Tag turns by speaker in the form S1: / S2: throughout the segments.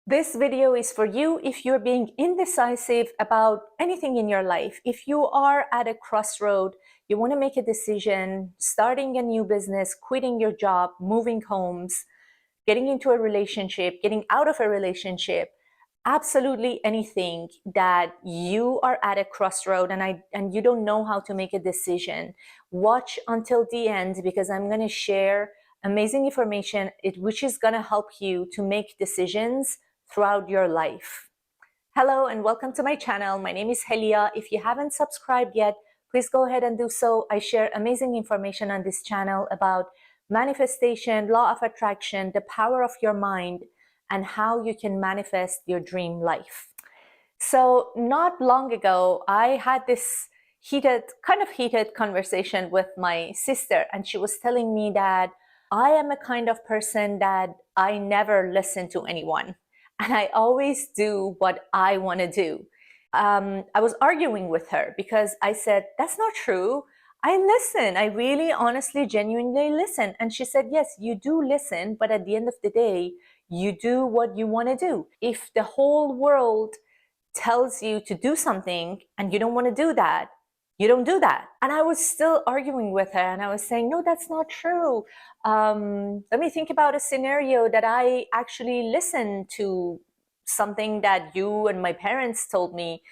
S1: This video is for you if you're being indecisive about anything in your life. If you are at a crossroad, you want to make a decision, starting a new business, quitting your job, moving homes, getting into a relationship, getting out of a relationship, absolutely anything that you are at a crossroad and you don't know how to make a decision, watch until the end, because I'm going to share amazing information which is going to help you to make decisions throughout your life. Hello and welcome to my channel. My name is Helia. If you haven't subscribed yet, please go ahead and do so. I share amazing information on this channel about manifestation, law of attraction, the power of your mind, and how you can manifest your dream life. So not long ago, I had this kind of heated conversation with my sister, and she was telling me that I am a kind of person that I never listen to anyone. And I always do what I want to do. I was arguing with her because I said, that's not true. I listen. I really, honestly, genuinely listen. And she said, yes, you do listen. But at the end of the day, you do what you want to do. If the whole world tells you to do something and you don't want to do that, you don't do that. And I was still arguing with her and I was saying, no, that's not true. Let me think about a scenario that I actually listened to something that you and my parents told me.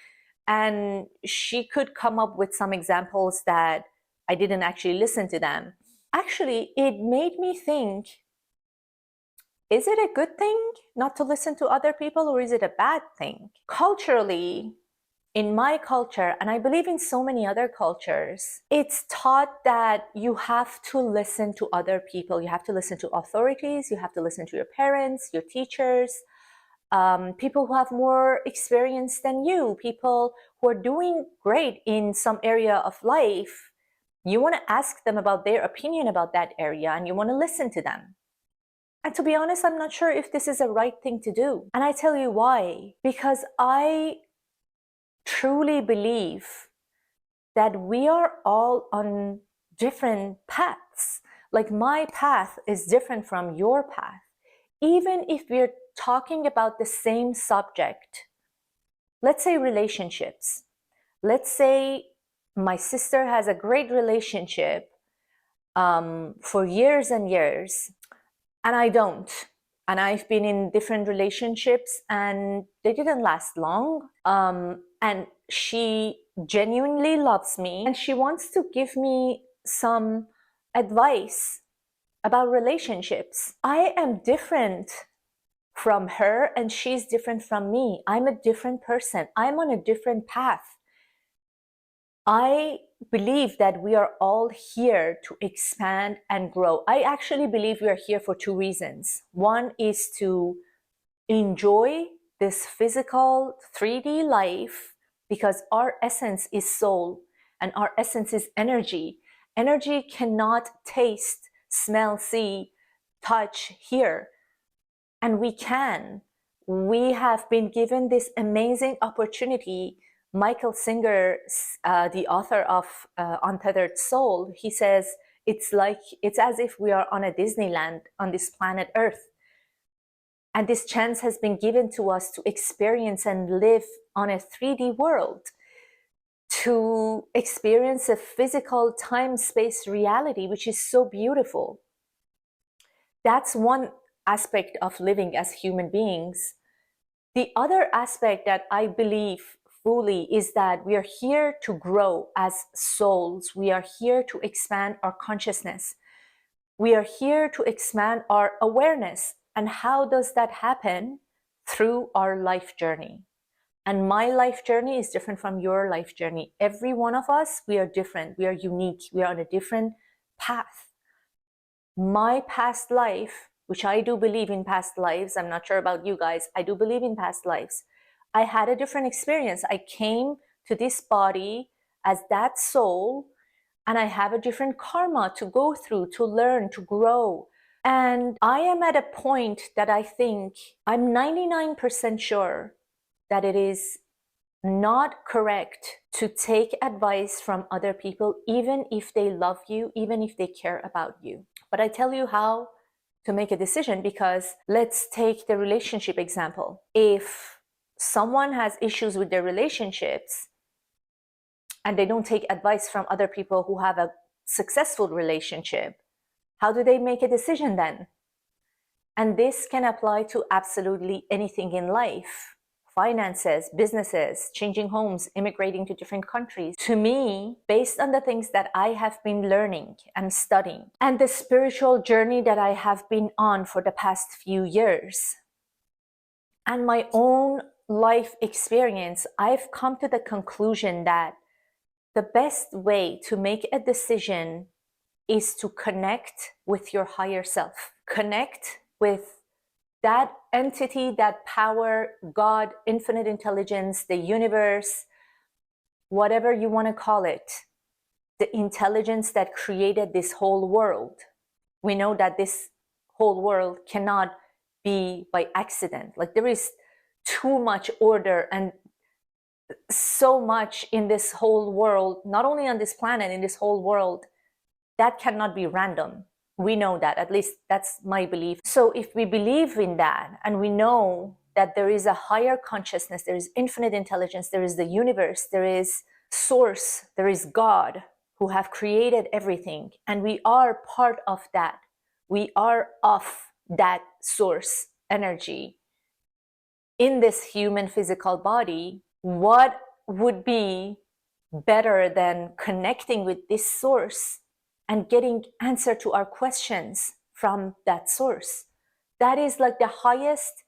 S1: And she could come up with some examples that I didn't actually listen to them. Actually, it made me think, is it a good thing not to listen to other people, or is it a bad thing? Culturally, in my culture, and I believe in so many other cultures, it's taught that you have to listen to other people. You have to listen to authorities. You have to listen to your parents, your teachers, people who have more experience than you, people who are doing great in some area of life. You want to ask them about their opinion about that area and you want to listen to them. And to be honest, I'm not sure if this is the right thing to do. And I tell you why. Because I truly believe that we are all on different paths. Like my path is different from your path. Even if we're talking about the same subject, let's say relationships. Let's say my sister has a great relationship for years and years, and I don't. And I've been in different relationships and they didn't last long. And she genuinely loves me and she wants to give me some advice about relationships. I am different from her and she's different from me. I'm a different person. I'm on a different path. I believe that we are all here to expand and grow. I actually believe we are here for two reasons. One is to enjoy this physical 3D life because our essence is soul and our essence is energy. Energy cannot taste, smell, see, touch, hear. And we can. We have been given this amazing opportunity. Michael Singer, the author of Untethered Soul, he says, it's as if we are on a Disneyland on this planet Earth. And this chance has been given to us to experience and live on a 3D world, to experience a physical time-space reality, which is so beautiful. That's one aspect of living as human beings. The other aspect that I believe fully is that we are here to grow as souls. We are here to expand our consciousness. We are here to expand our awareness. And how does that happen? Through our life journey. And my life journey is different from your life journey. Every one of us, we are different. We are unique. We are on a different path. My past life, which I do believe in past lives, I'm not sure about you guys, I do believe in past lives. I had a different experience. I came to this body as that soul, and I have a different karma to go through, to learn, to grow. And I am at a point that I think, I'm 99% sure that it is not correct to take advice from other people, even if they love you, even if they care about you. But I tell you how to make a decision, because let's take the relationship example. If someone has issues with their relationships and they don't take advice from other people who have a successful relationship, how do they make a decision then? And this can apply to absolutely anything in life. Finances, businesses, changing homes, immigrating to different countries. To me, based on the things that I have been learning and studying, and the spiritual journey that I have been on for the past few years, and my own life experience, I've come to the conclusion that the best way to make a decision is to connect with your higher self. Connect with that entity, that power, God, infinite intelligence, the universe, whatever you want to call it, the intelligence that created this whole world. We know that this whole world cannot be by accident. Like, there is too much order and so much in this whole world, not only on this planet, in this whole world, that cannot be random. We know that, at least that's my belief. So if we believe in that, and we know that there is a higher consciousness, there is infinite intelligence, there is the universe, there is source, there is God who have created everything, and we are part of that. We are of that source energy in this human physical body. What would be better than connecting with this source and getting answer to our questions from that source? That is like the highest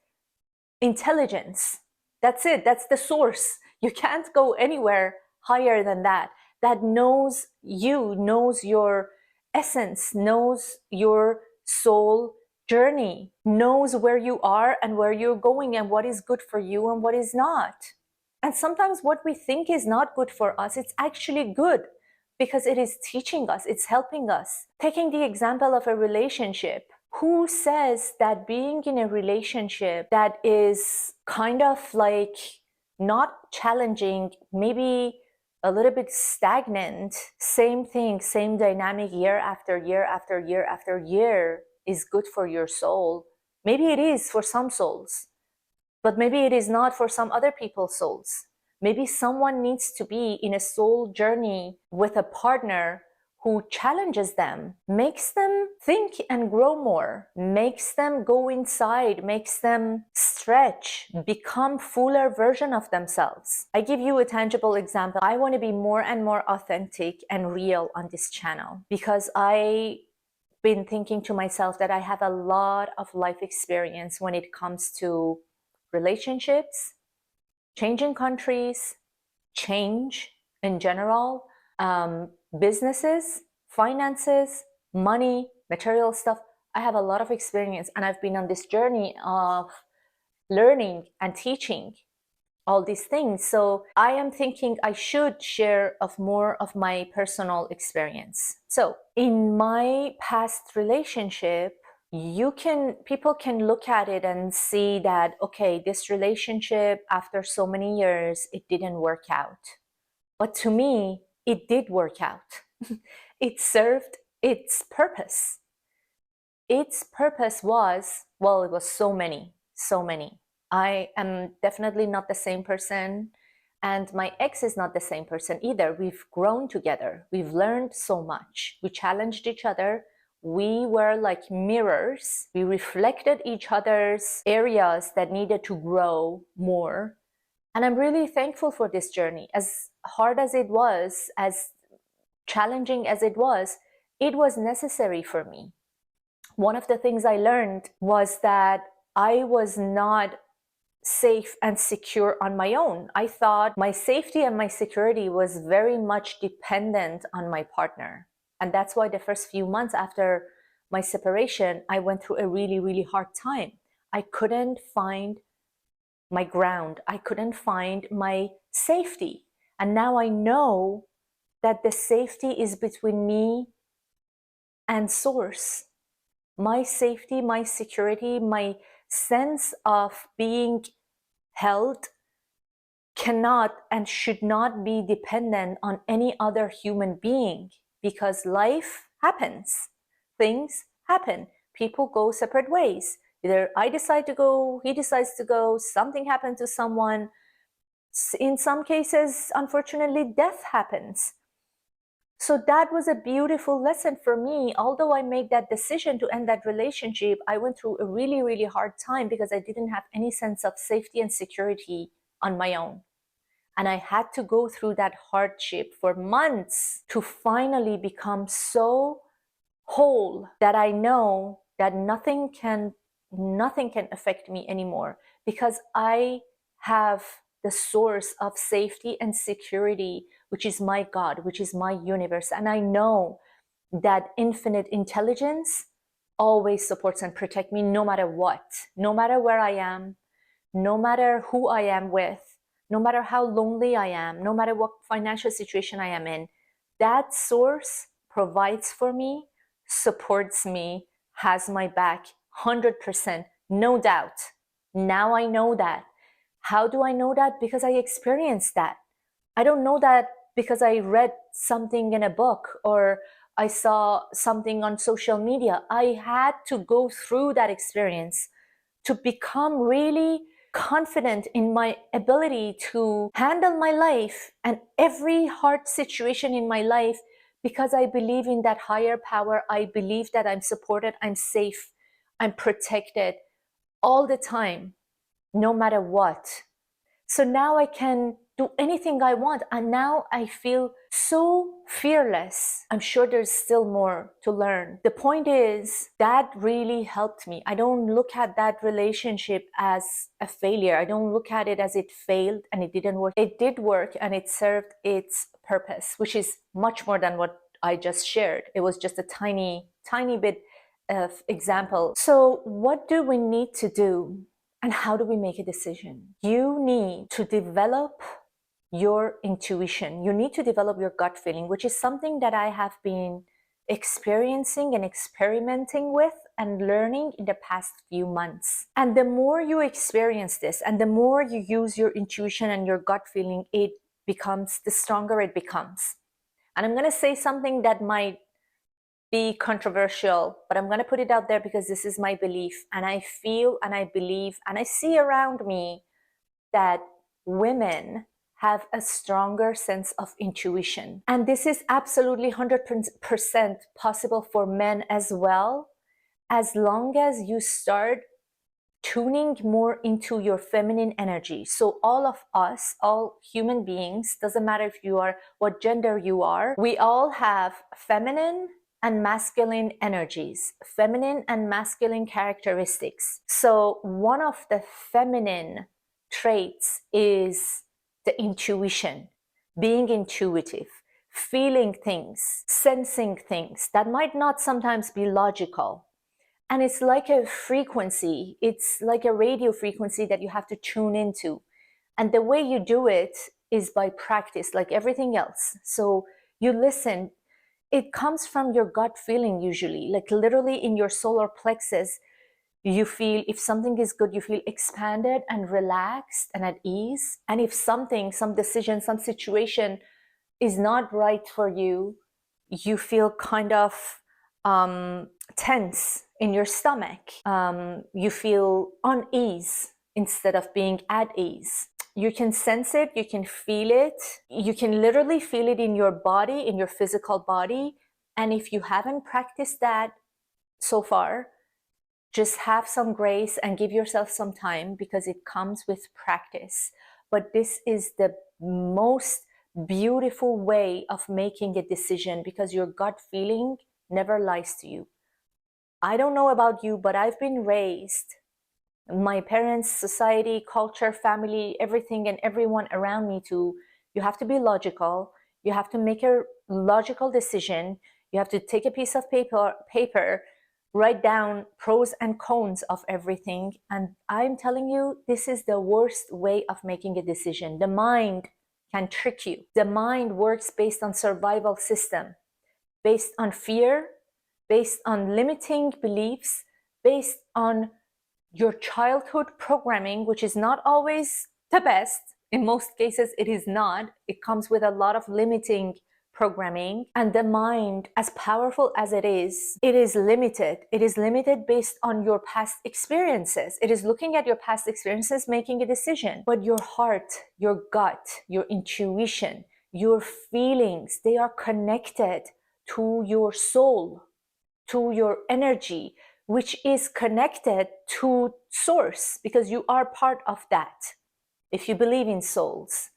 S1: intelligence. That's it. That's the source. You can't go anywhere higher than that. That knows you, knows your essence, knows your soul journey, knows where you are and where you're going and what is good for you and what is not. And sometimes what we think is not good for us, it's actually good, because it is teaching us, it's helping us. Taking the example of a relationship, who says that being in a relationship that is kind of like not challenging, maybe a little bit stagnant, same thing, same dynamic year after year after year after year, is good for your soul? Maybe it is for some souls, but maybe it is not for some other people's souls. Maybe someone needs to be in a soul journey with a partner who challenges them, makes them think and grow more, makes them go inside, makes them stretch, become fuller version of themselves. I give you a tangible example. I want to be more and more authentic and real on this channel, because I've been thinking to myself that I have a lot of life experience when it comes to relationships, changing countries, change in general, businesses, finances, money, material stuff. I have a lot of experience, and I've been on this journey of learning and teaching all these things. So I am thinking I should share of more of my personal experience. So in my past relationship, people can look at it and see that, okay, this relationship after so many years, it didn't work out. But to me, it did work out. It served its purpose. Its purpose was, well, it was so many. I am definitely not the same person, and my ex is not the same person either. We've grown together. We've learned so much. We challenged each other. We were like mirrors. We reflected each other's areas that needed to grow more. And I'm really thankful for this journey. As hard as it was, as challenging as it was necessary for me. One of the things I learned was that I was not safe and secure on my own. I thought my safety and my security was very much dependent on my partner. And that's why the first few months after my separation, I went through a really, really hard time. I couldn't find my ground. I couldn't find my safety. And now I know that the safety is between me and source. My safety, my security, my sense of being held cannot and should not be dependent on any other human being, because life happens. Things happen. people go separate ways. Either I decide to go, he decides to go, something happened to someone. In some cases, unfortunately, death happens. So that was a beautiful lesson for me. Although I made that decision to end that relationship, I went through a really, really hard time because I didn't have any sense of safety and security on my own. And I had to go through that hardship for months to finally become so whole that I know that nothing can affect me anymore, because I have the source of safety and security, which is my God, which is my universe. And I know that infinite intelligence always supports and protects me no matter what, no matter where I am, no matter who I am with, no matter how lonely I am, no matter what financial situation I am in. That source provides for me, supports me, has my back 100%, no doubt. Now I know that. How do I know that? Because I experienced that. I don't know that because I read something in a book or I saw something on social media. I had to go through that experience to become really confident in my ability to handle my life and every hard situation in my life, because I believe in that higher power. I believe that I'm supported, I'm safe, I'm protected all the time, no matter what. So now I can do anything I want. And now I feel so fearless. I'm sure there's still more to learn. The point is, that really helped me. I don't look at that relationship as a failure. I don't look at it as it failed and it didn't work. It did work and it served its purpose, which is much more than what I just shared. It was just a tiny bit of example. So what do we need to do? And how do we make a decision? You need to develop your intuition. You need to develop your gut feeling, which is something that I have been experiencing and experimenting with and learning in the past few months. And the more you experience this and the more you use your intuition and your gut feeling, it becomes, the stronger it becomes. And I'm going to say something that might be controversial, but I'm going to put it out there because this is my belief, and I feel and I believe and I see around me that women have a stronger sense of intuition. And this is absolutely 100% possible for men as well, as long as you start tuning more into your feminine energy. So all of us, all human beings, doesn't matter if you are, what gender you are, we all have feminine and masculine energies, feminine and masculine characteristics. So one of the feminine traits is the intuition, being intuitive, feeling things, sensing things that might not sometimes be logical. And it's like a frequency, it's like a radio frequency that you have to tune into. And the way you do it is by practice, like everything else. So you listen. It comes from your gut feeling usually, like literally in your solar plexus. You feel if something is good, you feel expanded and relaxed and at ease. And if something, some decision, some situation is not right for you, you feel kind of tense in your stomach. You feel unease instead of being at ease. You can sense it, you can feel it, you can literally feel it in your body, in your physical body. And if you haven't practiced that so far, just have some grace and give yourself some time, because it comes with practice. But this is the most beautiful way of making a decision, because your gut feeling never lies to you. I don't know about you, but I've been raised, my parents, society, culture, family, everything and everyone around me, to, you have to be logical, you have to make a logical decision, you have to take a piece of paper, write down pros and cons of everything. And I'm telling you, this is the worst way of making a decision. The mind can trick you. The mind works based on survival system, based on fear, based on limiting beliefs, based on your childhood programming, which is not always the best. In most cases, it is not. It comes with a lot of limiting programming, and the mind, as powerful as it is limited. It is limited based on your past experiences. It is looking at your past experiences, making a decision. But your heart, your gut, your intuition, your feelings, they are connected to your soul, to your energy, which is connected to source, because you are part of that. If you believe in souls,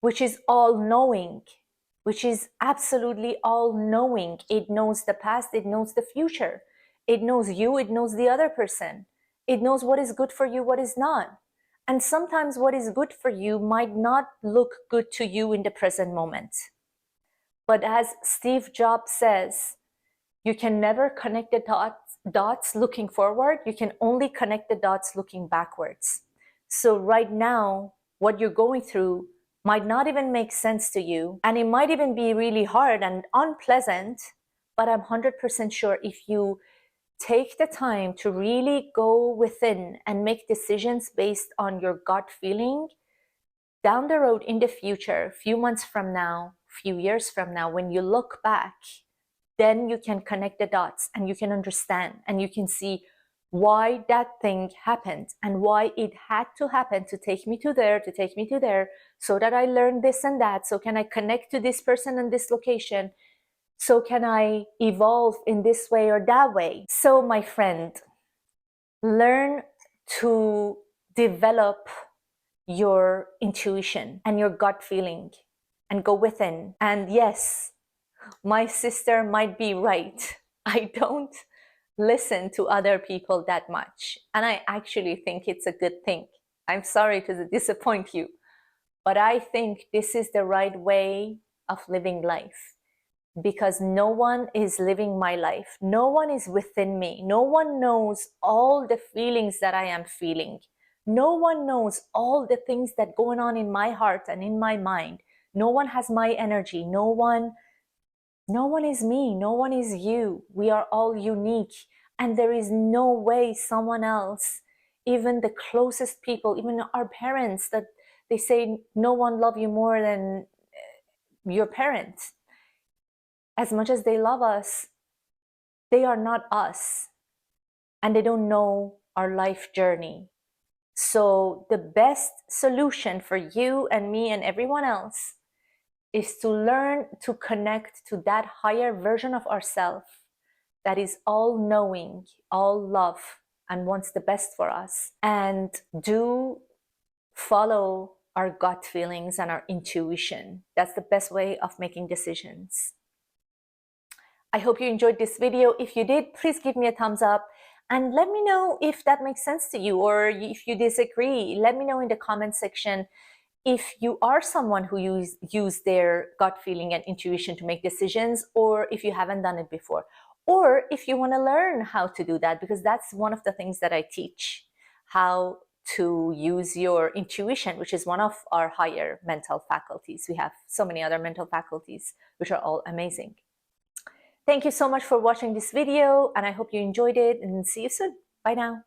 S1: which is all-knowing, which is absolutely all-knowing. It knows the past, it knows the future. It knows you, it knows the other person. It knows what is good for you, what is not. And sometimes what is good for you might not look good to you in the present moment. But as Steve Jobs says, you can never connect the dots looking forward. You can only connect the dots looking backwards. So right now, what you're going through might not even make sense to you, and it might even be really hard and unpleasant, but I'm 100% sure if you take the time to really go within and make decisions based on your gut feeling, down the road in the future, few months from now, few years from now, when you look back, then you can connect the dots and you can understand and you can see why that thing happened and why it had to happen to take me to there, so that I learned this and that. So can I connect to this person and this location? So can I evolve in this way or that way? So my friend, learn to develop your intuition and your gut feeling and go within. And yes, my sister might be right. I don't listen to other people that much. And I actually think it's a good thing. I'm sorry to disappoint you, but I think this is the right way of living life, because no one is living my life. No one is within me. No one knows all the feelings that I am feeling. No one knows all the things that are going on in my heart and in my mind. No one has my energy. No one is me, no one is you. We are all unique, and there is no way someone else, even the closest people, even our parents, that they say no one loves you more than your parents. As much as they love us, they are not us, and they don't know our life journey. So the best solution for you and me and everyone else is to learn to connect to that higher version of ourselves that is all-knowing, all love, and wants the best for us. And do follow our gut feelings and our intuition. That's the best way of making decisions. I hope you enjoyed this video. If you did, please give me a thumbs up and let me know if that makes sense to you, or if you disagree. Let me know in the comment section if you are someone who use their gut feeling and intuition to make decisions, or if you haven't done it before, or if you want to learn how to do that, because that's one of the things that I teach, how to use your intuition, which is one of our higher mental faculties. We have so many other mental faculties, which are all amazing. Thank you so much for watching this video, and I hope you enjoyed it, and see you soon. Bye now.